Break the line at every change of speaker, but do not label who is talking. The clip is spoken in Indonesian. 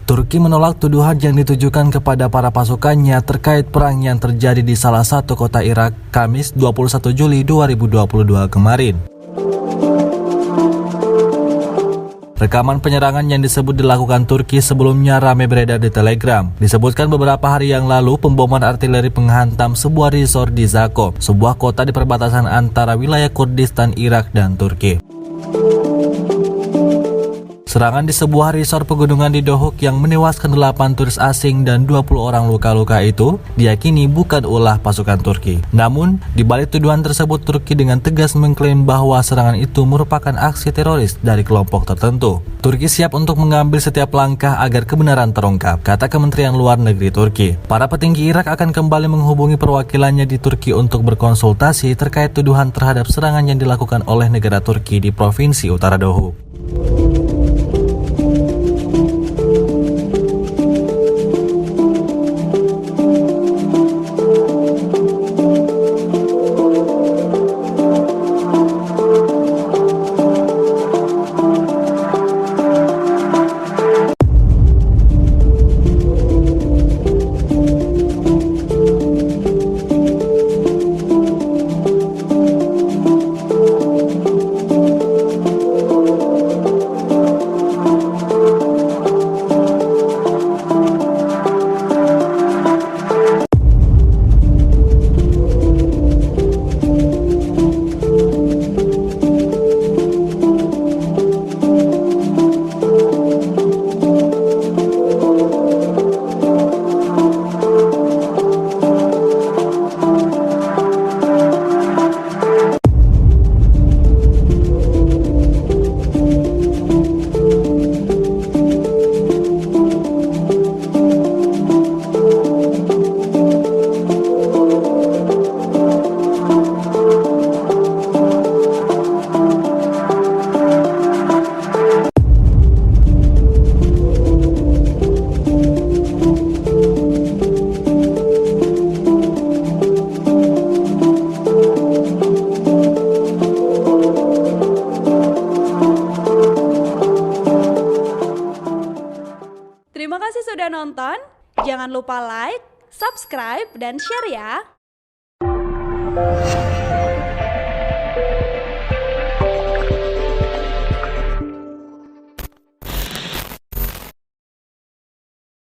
Turki menolak tuduhan yang ditujukan kepada para pasukannya terkait perang yang terjadi di salah satu kota Irak Kamis 21 Juli 2022 kemarin. Rekaman penyerangan yang disebut dilakukan Turki sebelumnya ramai beredar di Telegram. Disebutkan beberapa hari yang lalu pemboman artileri menghantam sebuah resort di Zakop, sebuah kota di perbatasan antara wilayah Kurdistan Irak dan Turki. Serangan di sebuah resort pegunungan di Dohuk yang menewaskan 8 turis asing dan 20 orang luka-luka itu diyakini bukan ulah pasukan Turki. Namun, di balik tuduhan tersebut Turki dengan tegas mengklaim bahwa serangan itu merupakan aksi teroris dari kelompok tertentu. Turki siap untuk mengambil setiap langkah agar kebenaran terungkap, kata Kementerian Luar Negeri Turki. Para petinggi Irak akan kembali menghubungi perwakilannya di Turki untuk berkonsultasi terkait tuduhan terhadap serangan yang dilakukan oleh negara Turki di Provinsi Utara Dohuk.
Terima kasih sudah nonton. Jangan lupa like, subscribe, dan share ya.